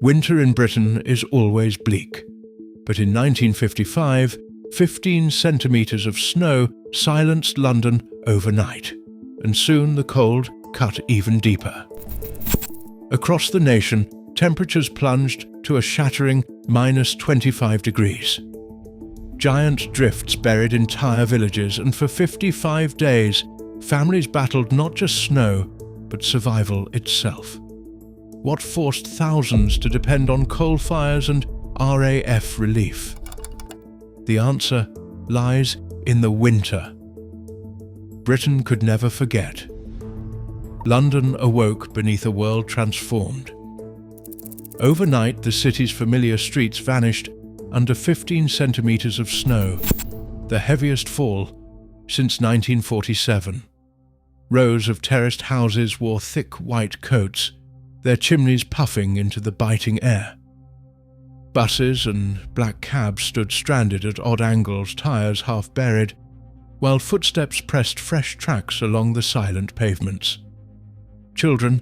Winter in Britain is always bleak, but in 1955, 15 centimetres of snow silenced London overnight, and soon the cold cut even deeper. Across the nation, temperatures plunged to a shattering -25 degrees. Giant drifts buried entire villages, and for 55 days, families battled not just snow, but survival itself. What forced thousands to depend on coal fires and RAF relief? The answer lies in the winter. Britain could never forget. London awoke beneath a world transformed. Overnight, the city's familiar streets vanished under 15 centimetres of snow, the heaviest fall since 1947. Rows of terraced houses wore thick white coats, their chimneys puffing into the biting air. Buses and black cabs stood stranded at odd angles, tyres half buried, while footsteps pressed fresh tracks along the silent pavements. Children,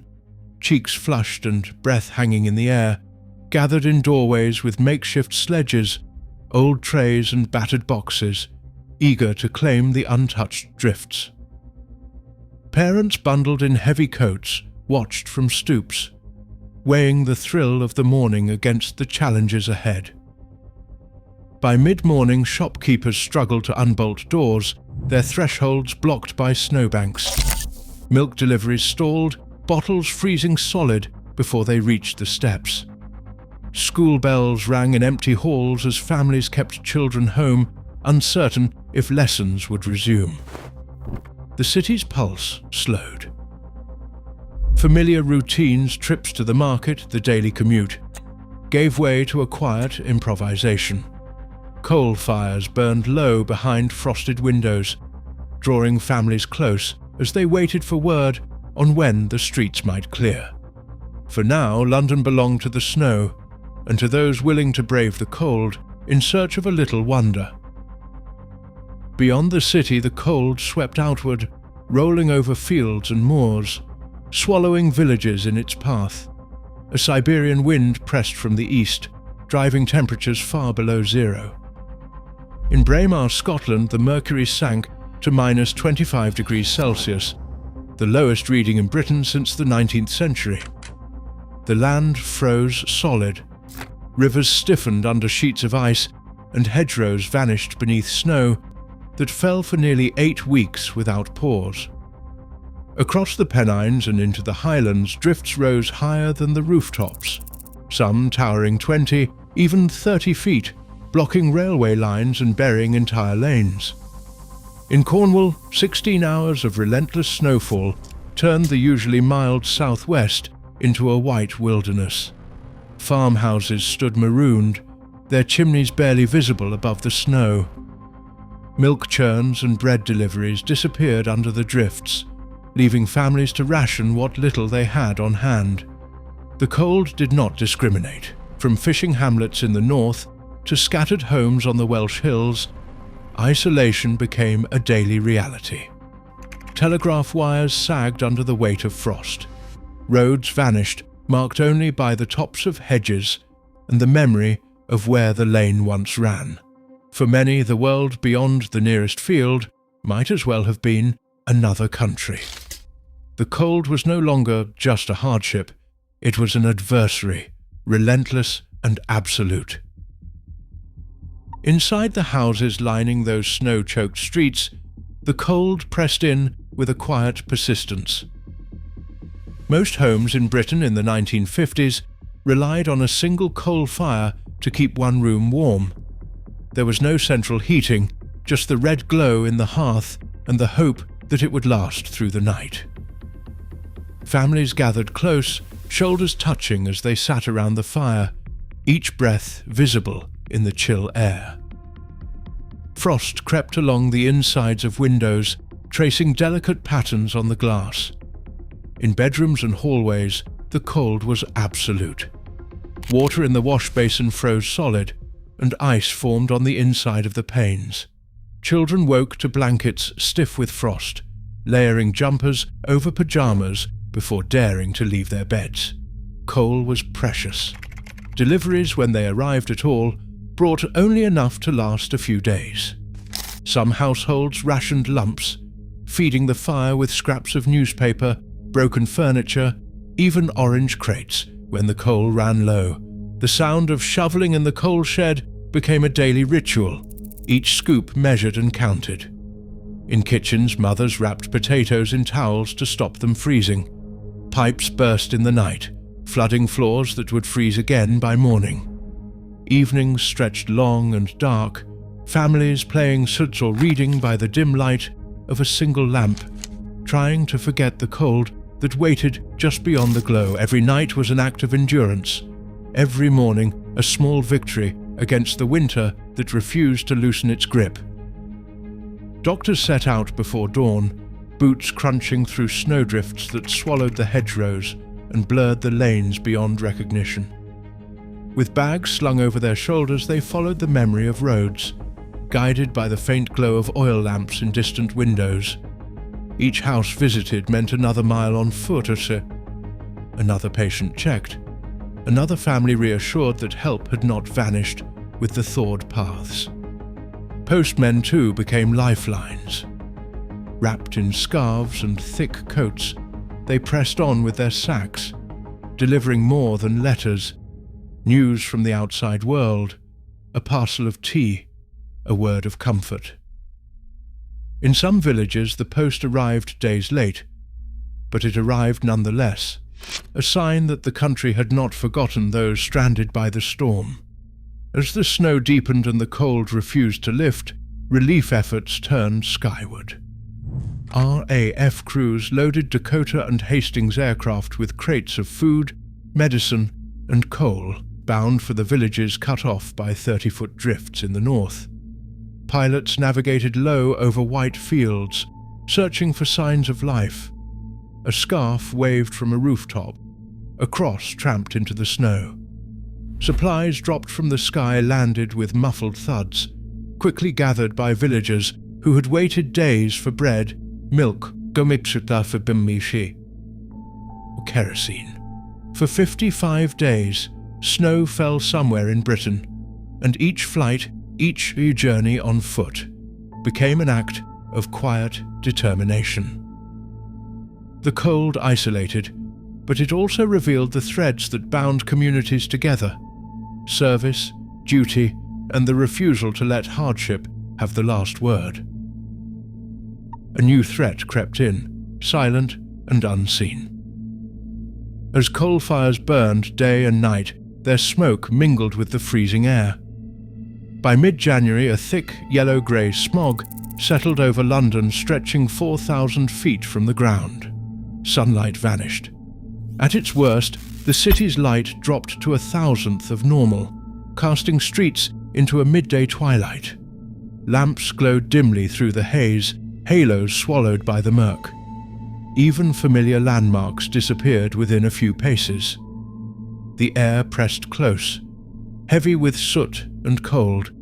cheeks flushed and breath hanging in the air, gathered in doorways with makeshift sledges, old trays and battered boxes, eager to claim the untouched drifts. Parents bundled in heavy coats watched from stoops, weighing the thrill of the morning against the challenges ahead. By mid-morning, shopkeepers struggled to unbolt doors, their thresholds blocked by snowbanks. Milk deliveries stalled, bottles freezing solid before they reached the steps. School bells rang in empty halls as families kept children home, uncertain if lessons would resume. The city's pulse slowed. Familiar routines, trips to the market, the daily commute, gave way to a quiet improvisation. Coal fires burned low behind frosted windows, drawing families close as they waited for word on when the streets might clear. For now, London belonged to the snow, and to those willing to brave the cold in search of a little wonder. Beyond the city, the cold swept outward, rolling over fields and moors, swallowing villages in its path. A Siberian wind pressed from the east, driving temperatures far below zero. In Braemar, Scotland, the mercury sank to -25 degrees Celsius, the lowest reading in Britain since the 19th century. The land froze solid. Rivers stiffened under sheets of ice, and hedgerows vanished beneath snow that fell for nearly 8 weeks without pause. Across the Pennines and into the Highlands, drifts rose higher than the rooftops, some towering 20, even 30 feet, blocking railway lines and burying entire lanes. In Cornwall, 16 hours of relentless snowfall turned the usually mild southwest into a white wilderness. Farmhouses stood marooned, their chimneys barely visible above the snow. Milk churns and bread deliveries disappeared under the drifts, leaving families to ration what little they had on hand. The cold did not discriminate. From fishing hamlets in the north to scattered homes on the Welsh hills, isolation became a daily reality. Telegraph wires sagged under the weight of frost. Roads vanished, marked only by the tops of hedges and the memory of where the lane once ran. For many, the world beyond the nearest field might as well have been another country. The cold was no longer just a hardship, it was an adversary, relentless and absolute. Inside the houses lining those snow-choked streets, the cold pressed in with a quiet persistence. Most homes in Britain in the 1950s relied on a single coal fire to keep one room warm. There was no central heating, just the red glow in the hearth and the hope that it would last through the night. Families gathered close, shoulders touching as they sat around the fire, each breath visible in the chill air. Frost crept along the insides of windows, tracing delicate patterns on the glass. In bedrooms and hallways, the cold was absolute. Water in the wash basin froze solid, and ice formed on the inside of the panes. Children woke to blankets stiff with frost, layering jumpers over pajamas before daring to leave their beds. Coal was precious. Deliveries, when they arrived at all, brought only enough to last a few days. Some households rationed lumps, feeding the fire with scraps of newspaper, broken furniture, even orange crates when the coal ran low. The sound of shoveling in the coal shed became a daily ritual, each scoop measured and counted. In kitchens, mothers wrapped potatoes in towels to stop them freezing. Pipes burst in the night, flooding floors that would freeze again by morning. Evenings stretched long and dark, families playing suds or reading by the dim light of a single lamp, trying to forget the cold that waited just beyond the glow. Every night was an act of endurance, every morning a small victory against the winter that refused to loosen its grip. Doctors set out before dawn, boots crunching through snowdrifts that swallowed the hedgerows and blurred the lanes beyond recognition. With bags slung over their shoulders, they followed the memory of roads, guided by the faint glow of oil lamps in distant windows. Each house visited meant another mile on foot or so. Another patient checked, another family reassured that help had not vanished with the thawed paths. Postmen too became lifelines. Wrapped in scarves and thick coats, they pressed on with their sacks, delivering more than letters, news from the outside world, a parcel of tea, a word of comfort. In some villages the post arrived days late, but it arrived nonetheless, a sign that the country had not forgotten those stranded by the storm. As the snow deepened and the cold refused to lift, relief efforts turned skyward. RAF crews loaded Dakota and Hastings aircraft with crates of food, medicine, and coal, bound for the villages cut off by 30-foot drifts in the north. Pilots navigated low over white fields, searching for signs of life. A scarf waved from a rooftop. A cross tramped into the snow. Supplies dropped from the sky landed with muffled thuds, quickly gathered by villagers who had waited days for bread, milk, gomipsutafabimishi, or kerosene. For 55 days, snow fell somewhere in Britain, and each flight, each journey on foot, became an act of quiet determination. The cold isolated, but it also revealed the threads that bound communities together: service, duty, and the refusal to let hardship have the last word. A new threat crept in, silent and unseen. As coal fires burned day and night, their smoke mingled with the freezing air. By mid-January, a thick yellow-grey smog settled over London, stretching 4,000 feet from the ground. Sunlight vanished. At its worst, the city's light dropped to 1,000th of normal, casting streets into a midday twilight. Lamps glowed dimly through the haze, halos swallowed by the murk. Even familiar landmarks disappeared within a few paces. The air pressed close, heavy with soot and cold,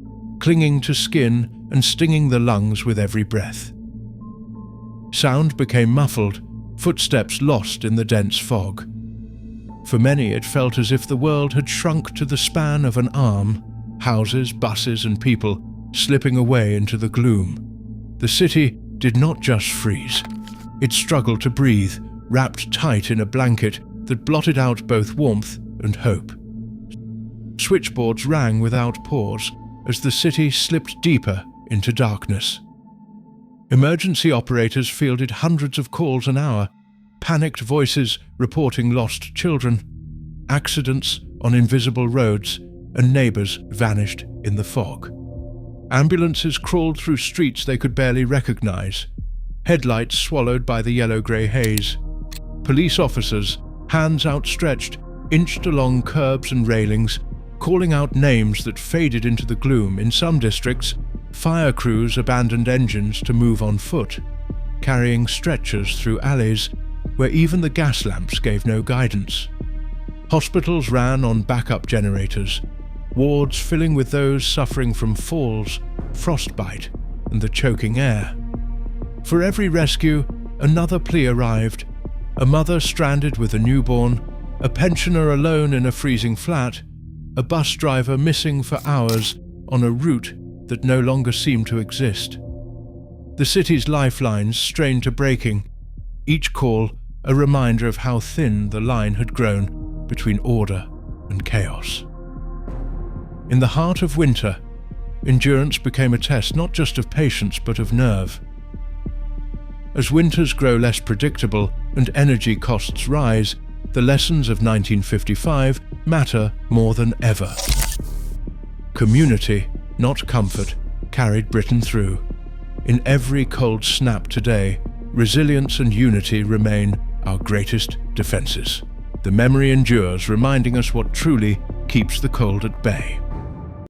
clinging to skin and stinging the lungs with every breath. Sound became muffled, footsteps lost in the dense fog. For many, it felt as if the world had shrunk to the span of an arm, houses, buses, and people slipping away into the gloom. The city did not just freeze. It struggled to breathe, wrapped tight in a blanket that blotted out both warmth and hope. Switchboards rang without pause as the city slipped deeper into darkness. Emergency operators fielded hundreds of calls an hour, panicked voices reporting lost children, accidents on invisible roads, and neighbors vanished in the fog. Ambulances crawled through streets they could barely recognize, headlights swallowed by the yellow-grey haze. Police officers, hands outstretched, inched along curbs and railings, calling out names that faded into the gloom. In some districts, fire crews abandoned engines to move on foot, carrying stretchers through alleys where even the gas lamps gave no guidance. Hospitals ran on backup generators, wards filling with those suffering from falls, frostbite, and the choking air. For every rescue, another plea arrived: a mother stranded with a newborn, a pensioner alone in a freezing flat, a bus driver missing for hours on a route that no longer seemed to exist. The city's lifelines strained to breaking, each call a reminder of how thin the line had grown between order and chaos. In the heart of winter, endurance became a test not just of patience but of nerve. As winters grow less predictable and energy costs rise, the lessons of 1955 matter more than ever. Community, not comfort, carried Britain through. In every cold snap today, resilience and unity remain our greatest defenses. The memory endures, reminding us what truly keeps the cold at bay.